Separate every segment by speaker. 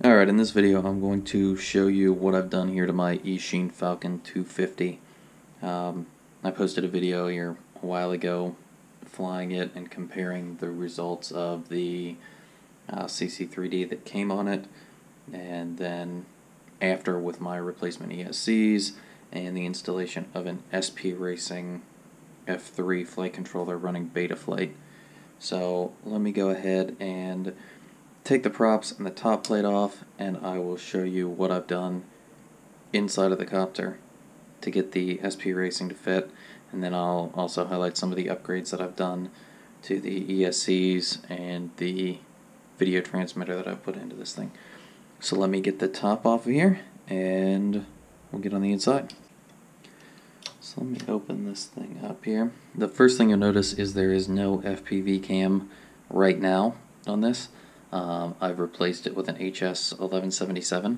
Speaker 1: Alright, in this video I'm going to show you what I've done here to my Eachine Falcon 250. I posted a video here a while ago flying it and comparing the results of the CC3D that came on it, and then after with my replacement ESCs and the installation of an SP Racing F3 flight controller running Betaflight. So let me go ahead and take the props and the top plate off, and I will show you what I've done inside of the copter to get the SP Racing to fit, and then I'll also highlight some of the upgrades that I've done to the ESCs and the video transmitter that I've put into this thing. So let me get the top off of here and we'll get on the inside. So let me open this thing up here. The first thing you'll notice is there is no FPV cam right now on this. I've replaced it with an HS 1177,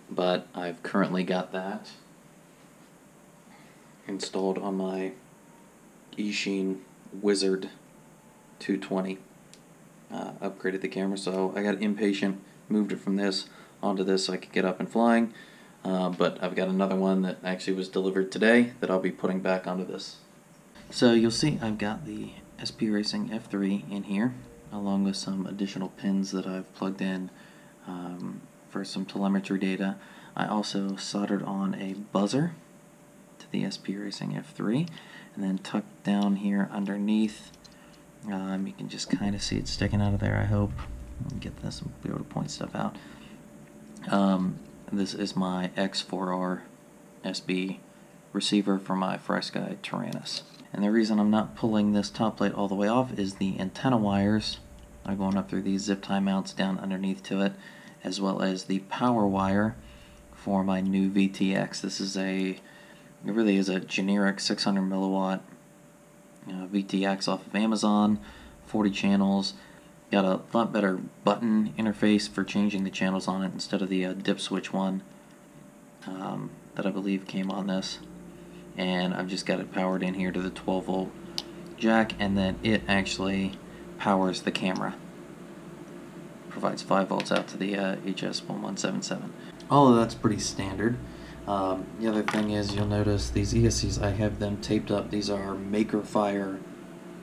Speaker 1: but I've currently got that installed on my Eachine Wizard 220. Upgraded the camera, so I got impatient, moved it from this onto this so I could get up and flying, but I've got another one that actually was delivered today that I'll be putting back onto this. So you'll see I've got the SP Racing F3 in here, along with some additional pins that I've plugged in for some telemetry data. I also soldered on a buzzer to the SP Racing F3, and then tucked down here underneath, you can just kind of see it sticking out of there, I hope. Let me get this and be able to point stuff out. This is my X4R SB receiver for my FrSky Tyrannus. And the reason I'm not pulling this top plate all the way off is the antenna wires are going up through these zip tie mounts down underneath to it, as well as the power wire for my new VTX. This is it really is a generic 600 milliwatt VTX off of Amazon, 40 channels. Got a lot better button interface for changing the channels on it instead of the dip switch one that I believe came on this. And I've just got it powered in here to the 12 volt jack, and then it actually powers the camera. Provides 5 volts out to the HS1177. All of that's pretty standard. The other thing is, you'll notice these ESCs, I have them taped up. These are Makerfire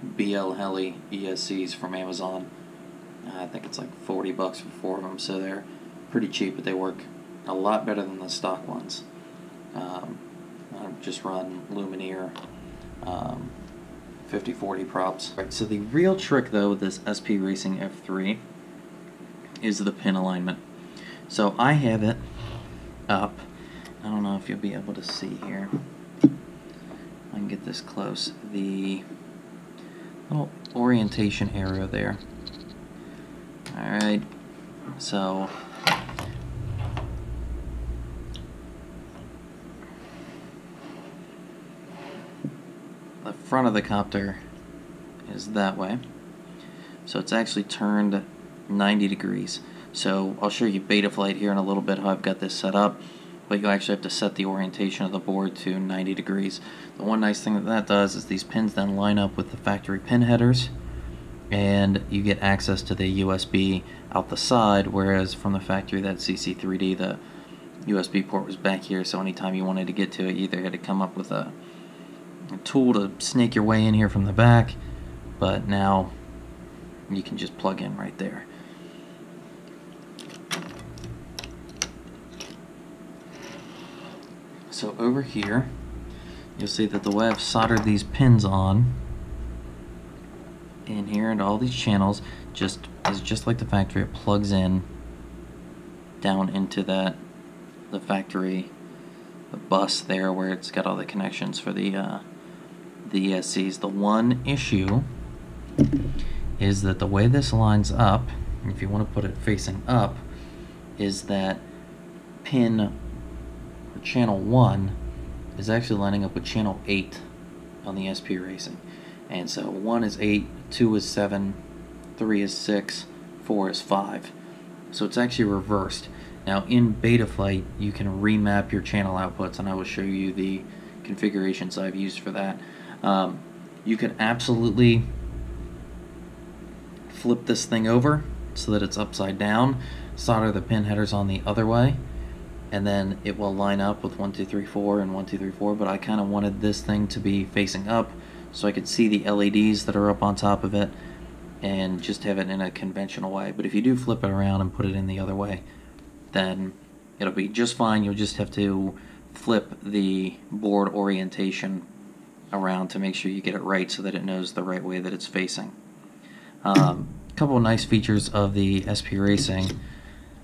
Speaker 1: BL Heli ESCs from Amazon. I think it's like 40 bucks for 4 of them, so they're pretty cheap, but they work a lot better than the stock ones. I just run Lumineer 5040 props. Right, so the real trick though with this SP Racing F3 is the pin alignment. So I have it up. I don't know if you'll be able to see here. I can get this close. The little orientation arrow there. Alright, so the front of the copter is that way. So it's actually turned 90 degrees. So I'll show you Betaflight here in a little bit how I've got this set up, but you actually have to set the orientation of the board to 90 degrees. The one nice thing that does is these pins then line up with the factory pin headers, and you get access to the USB out the side, whereas from the factory that CC3D, the USB port was back here, so anytime you wanted to get to it, you either had to come up with a tool to snake your way in here from the back, but now you can just plug in right there. So over here, you'll see that the way I've soldered these pins on in here and all these channels is just like the factory. It plugs in down into the factory, the bus there where it's got all the connections for the ESCs. The one issue is that the way this lines up, if you want to put it facing up, is that pin or channel 1 is actually lining up with channel 8 on the SP Racing. And so 1 is 8, 2 is 7, 3 is 6, 4 is 5. So it's actually reversed. Now in Betaflight you can remap your channel outputs, and I will show you the configurations I've used for that. You can absolutely flip this thing over so that it's upside down. solder the pin headers on the other way, and then it will line up with 1, 2, 3, 4 and 1, 2, 3, 4, but I kind of wanted this thing to be facing up so I could see the LEDs that are up on top of it and just have it in a conventional way. But if you do flip it around and put it in the other way, then it'll be just fine. You'll just have to flip the board orientation around to make sure you get it right so that it knows the right way that it's facing. Couple of nice features of the SP Racing.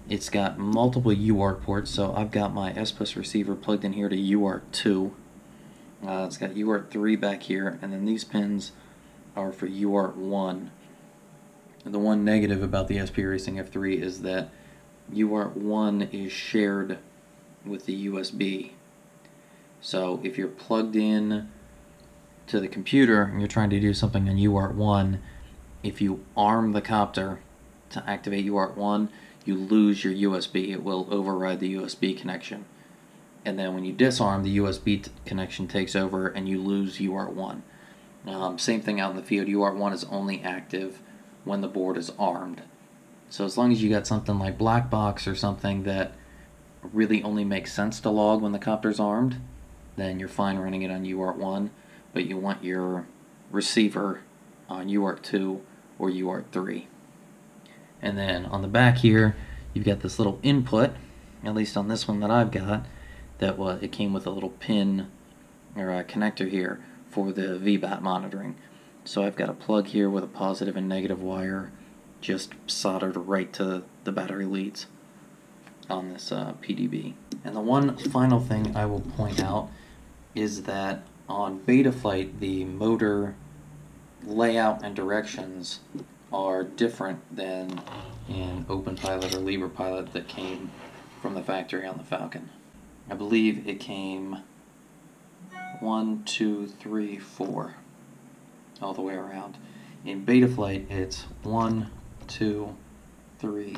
Speaker 1: It's got multiple UART ports, so I've got my S-Bus receiver plugged in here to UART2. It's got UART3 back here, and then these pins are for UART1. The one negative about the SP Racing F3 is that UART1 is shared with the USB. So if you're plugged in to the computer and you're trying to do something on UART1, if you arm the copter to activate UART1, you lose your USB. It will override the USB connection. And then when you disarm, the USB connection takes over and you lose UART1. Same thing out in the field. UART1 is only active when the board is armed. So as long as you got something like Blackbox or something that really only makes sense to log when the copter's armed, then you're fine running it on UART1, but you want your receiver on UART2 or UART3. And then on the back here, you've got this little input, at least on this one that I've got, that it came with a little pin or a connector here for the VBAT monitoring. So I've got a plug here with a positive and negative wire just soldered right to the battery leads on this PDB. And the one final thing I will point out is that on Betaflight, the motor layout and directions are different than in OpenPilot or LibrePilot that came from the factory on the Falcon. I believe it came 1, 2, 3, 4 all the way around. In Betaflight, it's 1, 2, 3,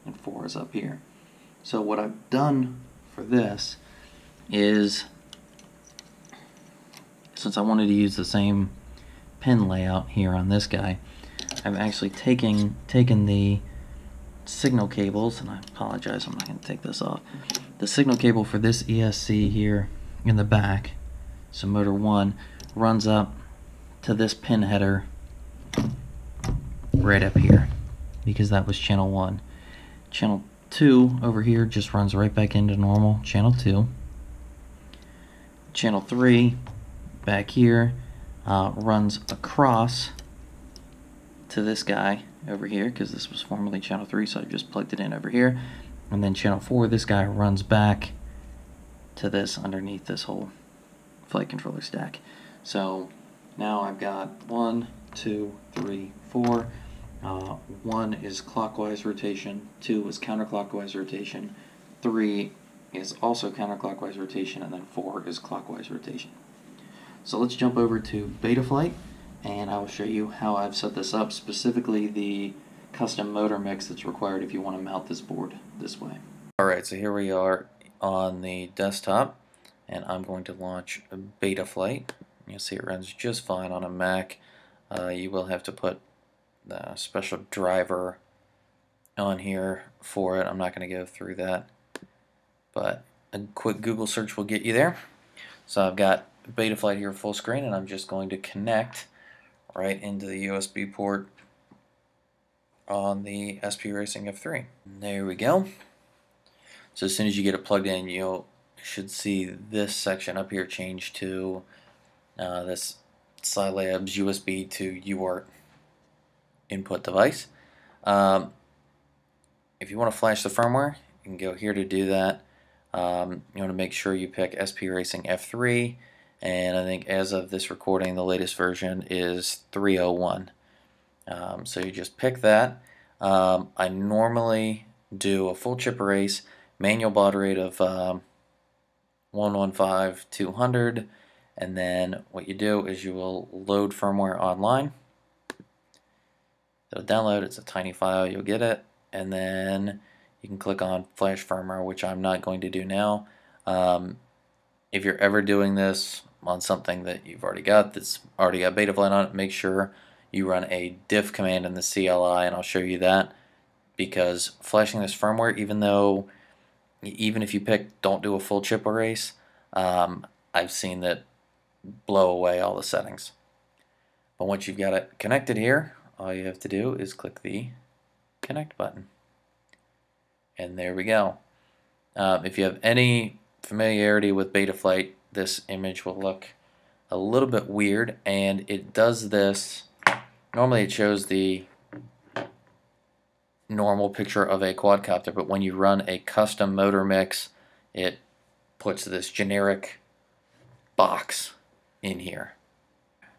Speaker 1: and 4 is up here. So what I've done for this is, since I wanted to use the same pin layout here on this guy, I've actually taken the signal cables, and I apologize, I'm not going to take this off. The signal cable for this ESC here in the back, so motor 1, runs up to this pin header right up here, because that was channel 1. Channel 2 over here just runs right back into normal channel 2. Channel 3 back here runs across to this guy over here, because this was formerly channel 3, so I just plugged it in over here. And then channel 4, this guy runs back to this underneath this whole flight controller stack. So now I've got 1, 2, 3, 4. 1 is clockwise rotation, 2 is counterclockwise rotation, 3 is also counterclockwise rotation, and then 4 is clockwise rotation. So let's jump over to Betaflight, and I will show you how I've set this up, specifically the custom motor mix that's required if you want to mount this board this way. Alright, so here we are on the desktop, and I'm going to launch Betaflight. You'll see it runs just fine on a Mac. You will have to put the special driver on here for it. I'm not going to go through that, but a quick Google search will get you there. So I've got Betaflight here full screen, and I'm just going to connect right into the USB port on the SP Racing F3. There we go. So as soon as you get it plugged in, you should see this section up here change to this Scilab's USB to UART input device. If you want to flash the firmware, you can go here to do that. You want to make sure you pick SP Racing F3, and I think as of this recording, the latest version is 3.01. So you just pick that. I normally do a full chip erase, manual baud rate of 115/200, and then what you do is you will load firmware online. It'll download, it's a tiny file, you'll get it, and then you can click on flash firmware, which I'm not going to do now. If you're ever doing this on something that you've already got, that's already got Betaflight on it, make sure you run a diff command in the CLI, and I'll show you that. because flashing this firmware, even if you pick don't do a full chip erase, I've seen that blow away all the settings. But once you've got it connected here, all you have to do is click the connect button. And there we go. If you have any familiarity with Betaflight, this image will look a little bit weird, and it does this. Normally it shows the normal picture of a quadcopter, but when you run a custom motor mix, it puts this generic box in here.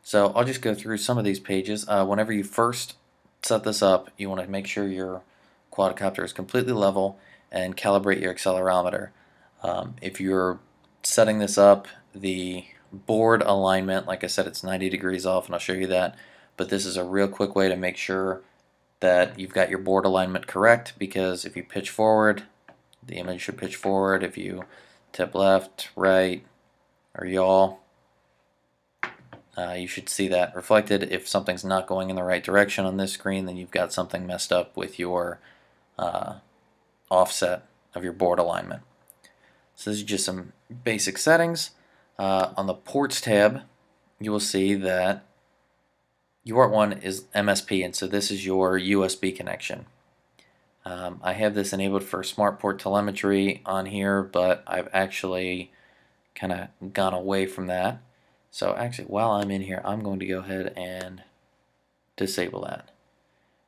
Speaker 1: So I'll just go through some of these pages. Whenever you first set this up, you want to make sure your quadcopter is completely level and calibrate your accelerometer. If you're setting this up, the board alignment, like I said, it's 90 degrees off, and I'll show you that, but this is a real quick way to make sure that you've got your board alignment correct, because if you pitch forward, the image should pitch forward. If you tip left, right, or yaw, you should see that reflected. If something's not going in the right direction on this screen, then you've got something messed up with your offset of your board alignment. So this is just some basic settings. On the ports tab, you will see that UART1 is MSP, and so this is your USB connection. I have this enabled for smart port telemetry on here, but I've actually kind of gone away from that. So actually, while I'm in here, I'm going to go ahead and disable that.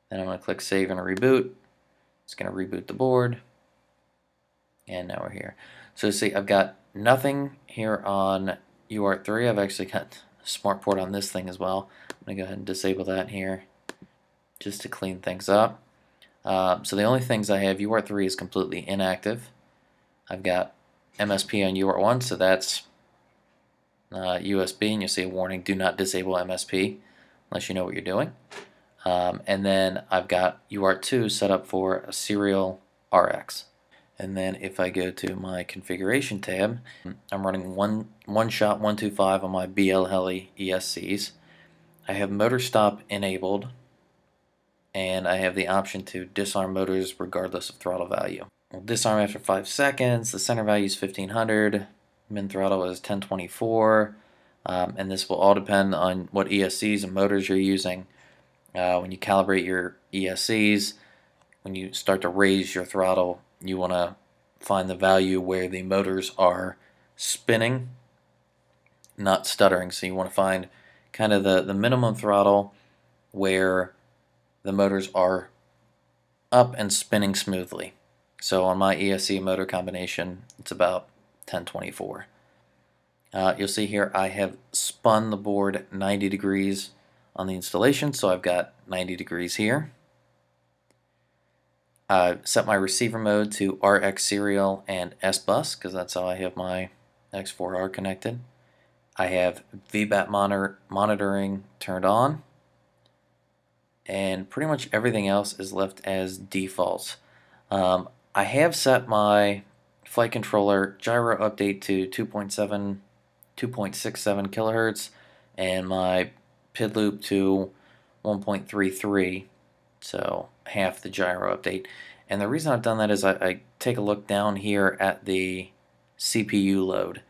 Speaker 1: Then I'm going to click Save and Reboot. It's going to reboot the board. And now we're here. So see, I've got nothing here on UART3. I've actually got smart port on this thing as well. I'm going to go ahead and disable that here just to clean things up. So the only things I have, UART3 is completely inactive. I've got MSP on UART1, so that's USB, and you'll see a warning, do not disable MSP unless you know what you're doing. And then I've got UART2 set up for a serial RX. And then if I go to my configuration tab, I'm running one-shot 125 on my BL Heli ESCs. I have motor stop enabled, and I have the option to disarm motors regardless of throttle value. We'll disarm after 5 seconds. The center value is 1500. Min throttle is 1024. And this will all depend on what ESCs and motors you're using. When you calibrate your ESCs, when you start to raise your throttle, you want to find the value where the motors are spinning, not stuttering. So you want to find kind of the minimum throttle where the motors are up and spinning smoothly. So on my ESC motor combination, it's about 1024. You'll see here I have spun the board 90 degrees on the installation, so I've got 90 degrees here. I've set my receiver mode to RX serial and S-bus, because that's how I have my X4R connected. I have VBAT monitoring turned on, and pretty much everything else is left as defaults. I have set my flight controller gyro update to 2.67 kilohertz and my PID loop to 1.33, so half the gyro update. And the reason I've done that is I take a look down here at the CPU load,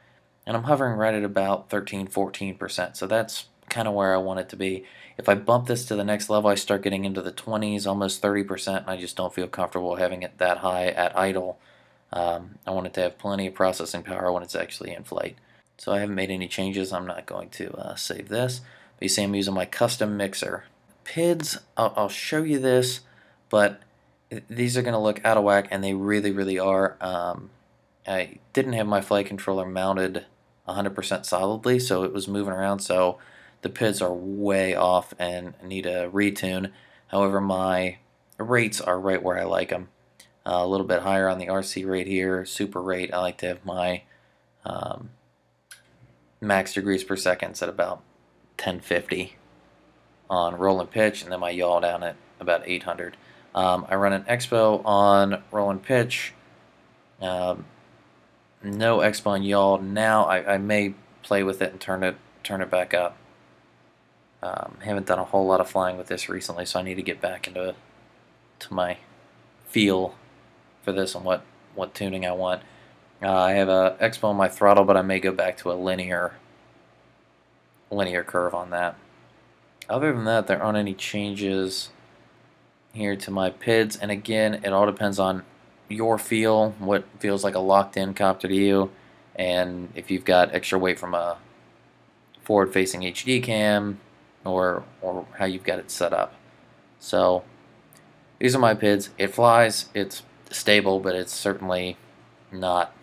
Speaker 1: and I'm hovering right at about 13-14%, so that's kind of where I want it to be. If I bump this to the next level, I start getting into the 20s, almost 30%, and I just don't feel comfortable having it that high at idle. I want it to have plenty of processing power when it's actually in flight. So I haven't made any changes. I'm not going to save this. But you see I'm using my custom mixer. PIDs, I'll show you this, but these are going to look out of whack, and they really, really are. I didn't have my flight controller mounted 100% solidly, so it was moving around, so the PIDs are way off and need a retune. However, my rates are right where I like them. A little bit higher on the RC rate here, super rate. I like to have my max degrees per second at about 1050 on roll and pitch, and then my yaw down at about 800. I run an expo on roll and pitch, no expo on yaw. Now I may play with it and turn it back up. Haven't done a whole lot of flying with this recently, so I need to get back into my feel for this and what tuning I want. I have a expo on my throttle, but I may go back to a linear curve on that. Other than that, there aren't any changes here to my PIDs, and again, it all depends on your feel, what feels like a locked-in copter to you, and if you've got extra weight from a forward-facing HD cam, or how you've got it set up. So these are my PIDs. It flies, it's stable, but it's certainly not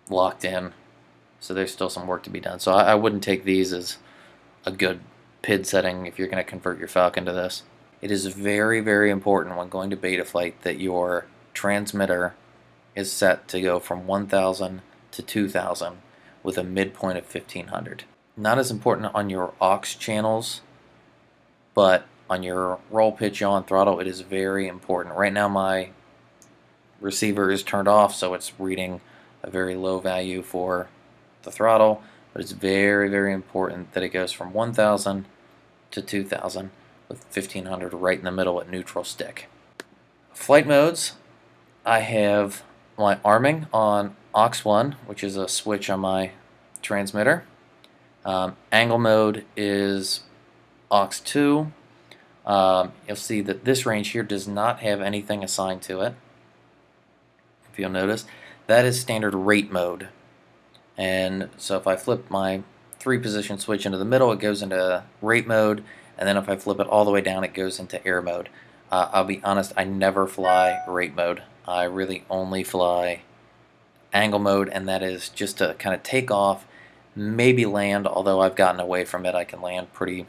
Speaker 1: locked in, so there's still some work to be done. So I wouldn't take these as a good PID setting if you're going to convert your Falcon to this. It is very, very important when going to Betaflight that your transmitter is set to go from 1000 to 2000 with a midpoint of 1500. Not as important on your aux channels, but on your roll, pitch, yaw, and throttle, it is very important. Right now my receiver is turned off, so it's reading a very low value for the throttle, but it's very, very important that it goes from 1000 to 2000 with 1500 right in the middle at neutral stick. Flight modes, I have my arming on aux1, which is a switch on my transmitter. Angle mode is aux2. You'll see that this range here does not have anything assigned to it. If you'll notice, that is standard rate mode. And so if I flip my 3-position switch into the middle, it goes into rate mode, and then if I flip it all the way down, it goes into air mode. I'll be honest, I never fly rate mode. I really only fly angle mode, and that is just to kind of take off, maybe land, although I've gotten away from it. I can land pretty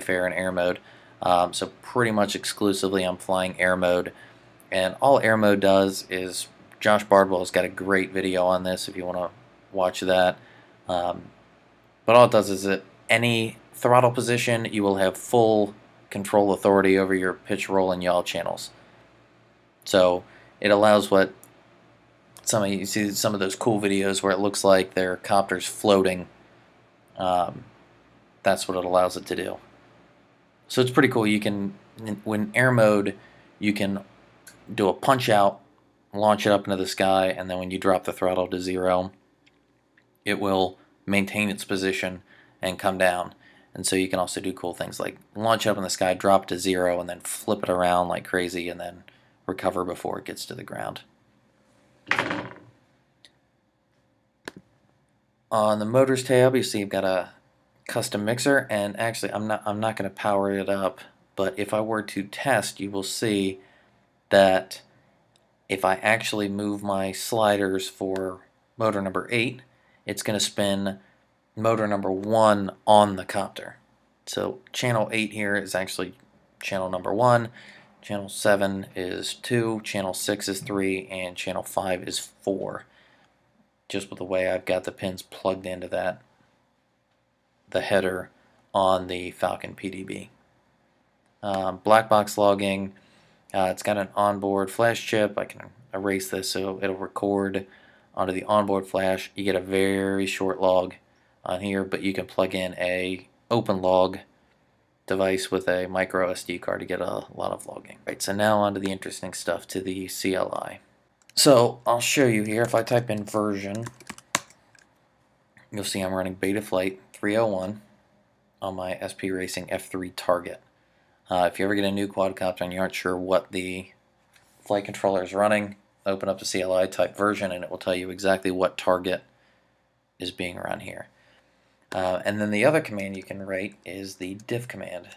Speaker 1: fair in air mode. So pretty much exclusively I'm flying air mode, and all air mode does is, Josh Bardwell has got a great video on this if you want to watch that. But all it does is that any throttle position, you will have full control authority over your pitch, roll, and yaw channels. So it allows what you see some of those cool videos where it looks like their copter's floating. That's what it allows it to do. So it's pretty cool. You can, when air mode, you can do a punch out, launch it up into the sky, and then when you drop the throttle to 0, it will maintain its position and come down. And so you can also do cool things like launch up in the sky, drop it to 0, and then flip it around like crazy, and then recover before it gets to the ground. On the motors tab, you see you've got a custom mixer, and actually I'm not going to power it up, but if I were to test, you will see that if I actually move my sliders for motor number 8, it's going to spin motor number 1 on the copter. So channel 8 here is actually channel number 1, channel 7 is 2, channel 6 is 3, and channel 5 is 4. Just with the way I've got the pins plugged into that, the header on the Falcon PDB. Blackbox logging, it's got an onboard flash chip. I can erase this so it'll record onto the onboard flash. You get a very short log on here, but you can plug in a open log device with a micro SD card to get a lot of logging. Right, so now on to the interesting stuff, to the CLI. So I'll show you here. If I type in version, you'll see I'm running Betaflight 301 on my SP Racing F3 Target. If you ever get a new quadcopter and you aren't sure what the flight controller is running, open up the CLI, type version, and it will tell you exactly what target is being run here. And then the other command you can write is the diff command.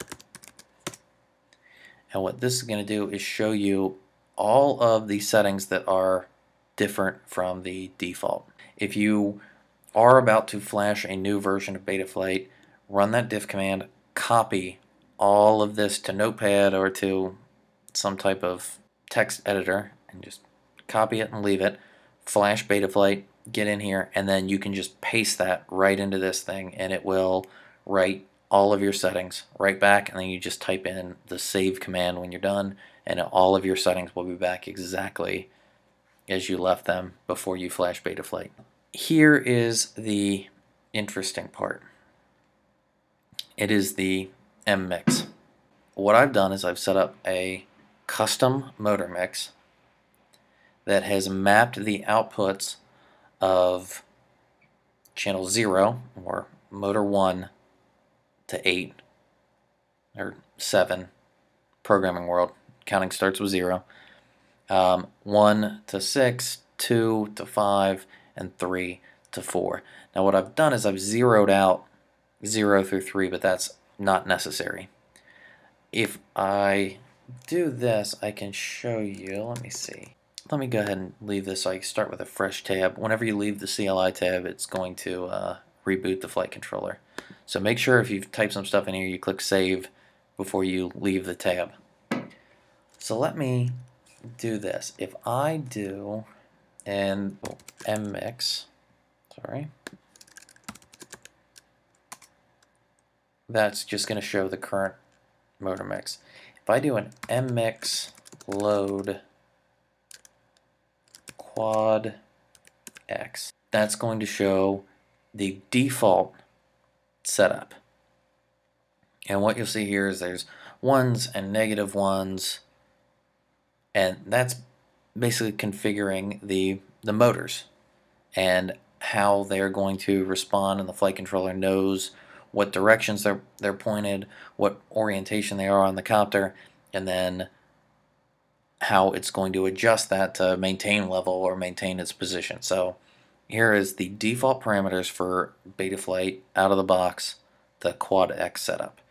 Speaker 1: And what this is going to do is show you all of the settings that are different from the default. If you are about to flash a new version of Betaflight, run that diff command, copy all of this to Notepad or to some type of text editor, and just copy it and leave it, flash Betaflight, get in here, and then you can just paste that right into this thing, and it will write all of your settings right back, and then you just type in the save command when you're done, and all of your settings will be back exactly as you left them before you flash Betaflight. Here is the interesting part. It is the M mix. What I've done is I've set up a custom motor mix that has mapped the outputs of channel 0 or motor 1 to 8 or 7, programming world, counting starts with 0, 1 to 6, 2 to 5, and 3 to 4. Now what I've done is I've zeroed out 0 through 3, but that's not necessary. If I do this, I can show you, let me see. Let me go ahead and leave this so I start with a fresh tab. Whenever you leave the CLI tab, it's going to reboot the flight controller. So make sure if you've typed some stuff in here, you click save before you leave the tab. So let me do this. If I do an mmix, sorry, that's just going to show the current motor mix. If I do an mmix load quad X, that's going to show the default setup. And what you'll see here is there's ones and negative ones, and that's basically configuring the motors and how they're going to respond, and the flight controller knows what directions they're pointed, what orientation they are on the copter, and then how it's going to adjust that to maintain level or maintain its position. So here is the default parameters for Betaflight out of the box, the quad X setup.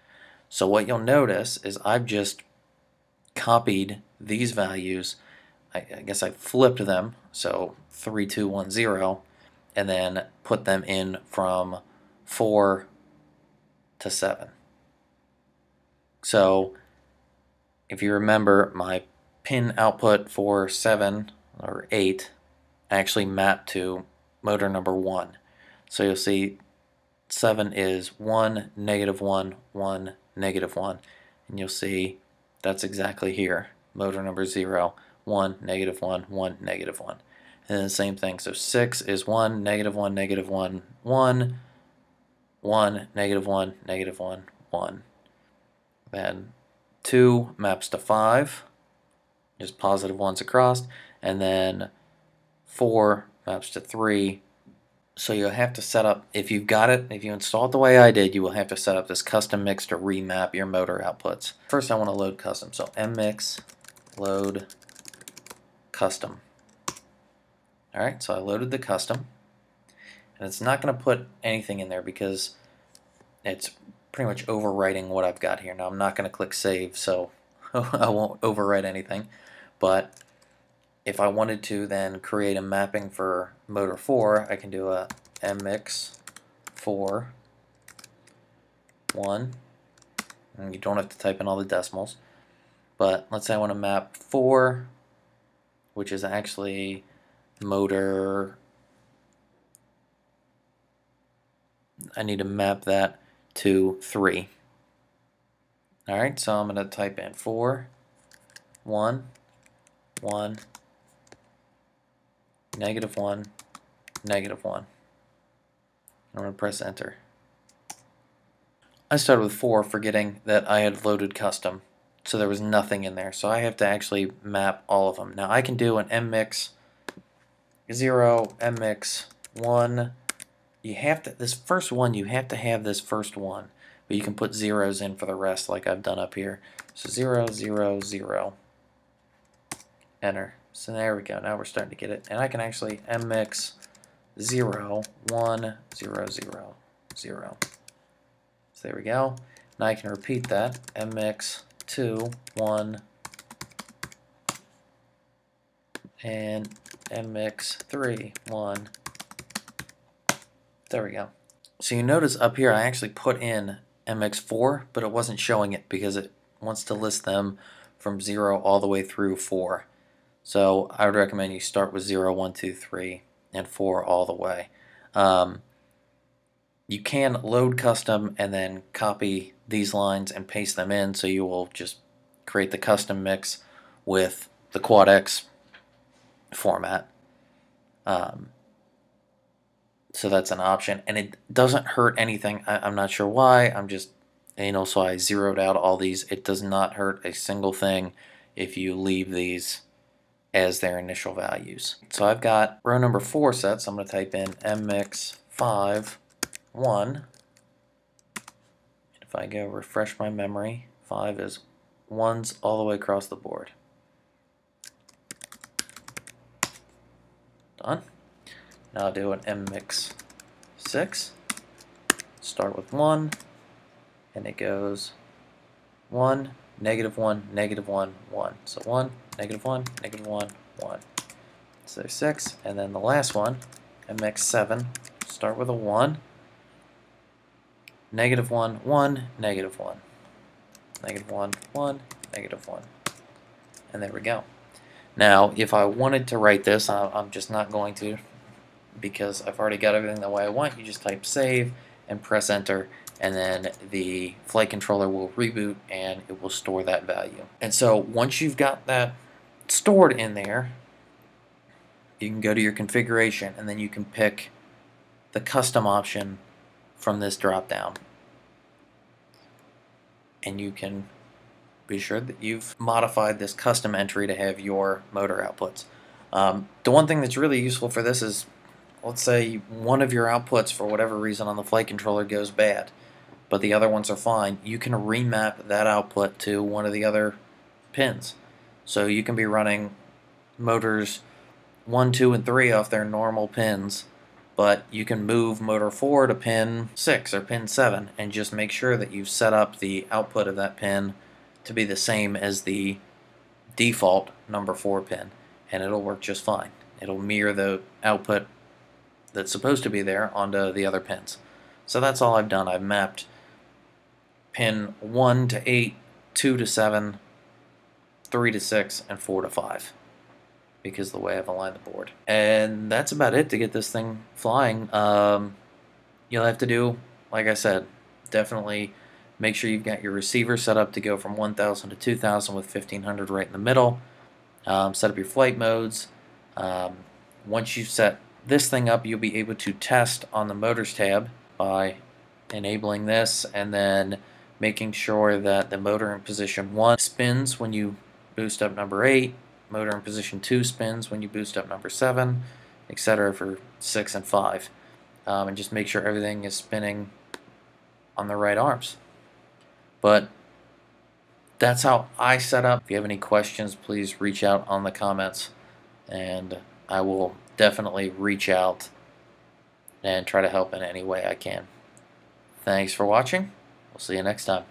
Speaker 1: So what you'll notice is I've just copied these values. I guess I flipped them, so 3, 2, 1, 0, and then put them in from 4 to 7. So if you remember, my pin output for 7 or 8 actually mapped to motor number 1. So you'll see 7 is 1, negative 1, 1, negative 1. And you'll see that's exactly here. Motor number 0, 1, negative 1, 1, negative 1. And then the same thing. So 6 is 1, negative 1, negative 1, 1, 1, negative 1, negative 1, 1. Then 2 maps to 5, just positive ones across, and then 4 maps to 3. So you'll have to set up, if you've got it, if you install it the way I did, you will have to set up this custom mix to remap your motor outputs. First I want to load custom, so mmix load custom. Alright, so I loaded the custom, and it's not going to put anything in there because it's pretty much overwriting what I've got here. Now I'm not going to click save, so I won't overwrite anything, but if I wanted to then create a mapping for motor 4, I can do a mmix 4 1, and you don't have to type in all the decimals, but let's say I want to map 4, which is actually motor, I need to map that to 3. Alright, so I'm going to type in 4 1 1 negative 1 negative 1. I'm going to press enter. I started with 4 forgetting that I had loaded custom, so there was nothing in there, so I have to actually map all of them. Now I can do an mmix 0, mmix 1. You have to, this first one, you have to have this first one, but you can put zeros in for the rest like I've done up here. So 0 0 0, enter. So there we go, now we're starting to get it, and I can actually mmix 0 1 0 0 0. So there we go. Now I can repeat that, mmix 2 1 and mmix 3 1. There we go. So you notice up here I actually put in MX4, but it wasn't showing it because it wants to list them from 0 all the way through 4. So I would recommend you start with 0, 1, 2, 3, and 4 all the way. You can load custom and then copy these lines and paste them in, so you will just create the custom mix with the Quad X format. So that's an option, and it doesn't hurt anything. I'm not sure why. I'm just, so I zeroed out all these. It does not hurt a single thing if you leave these as their initial values. So I've got row number 4 set, so I'm going to type in mmix5 1. If I go refresh my memory, 5 is 1s all the way across the board. Done. Now I'll do an mmix6. Start with 1, and it goes 1, -1, -1, 1. So 1, -1, -1, 1. So 6, and then the last one, mx7, start with a 1, -1, 1, -1, -1, 1, -1. And there we go. Now, if I wanted to write this, I'm just not going to, because I've already got everything the way I want. You just type save and press enter, and then the flight controller will reboot and it will store that value. And so once you've got that stored in there, you can go to your configuration, and then you can pick the custom option from this drop down, and you can be sure that you've modified this custom entry to have your motor outputs. The one thing that's really useful for this is, let's say one of your outputs for whatever reason on the flight controller goes bad, but the other ones are fine. You can remap that output to one of the other pins. So you can be running motors 1, 2, and 3 off their normal pins, but you can move motor 4 to pin 6 or pin 7 and just make sure that you've set up the output of that pin to be the same as the default number 4 pin, and it'll work just fine. It'll mirror the output that's supposed to be there onto the other pins. So that's all I've done. I've mapped pin 1 to 8, 2 to 7, 3 to 6, and 4 to 5. Because of the way I've aligned the board. And that's about it to get this thing flying. You'll have to do, like I said, definitely make sure you've got your receiver set up to go from 1000 to 2000 with 1500 right in the middle. Set up your flight modes. Once you've set this thing up, you'll be able to test on the motors tab by enabling this and then making sure that the motor in position 1 spins when you boost up number 8. Motor in position 2 spins when you boost up number 7, etc. for 6 and 5. And just make sure everything is spinning on the right arms. But that's how I set up. If you have any questions, please reach out on the comments, and I will definitely reach out and try to help in any way I can. Thanks for watching. We'll see you next time.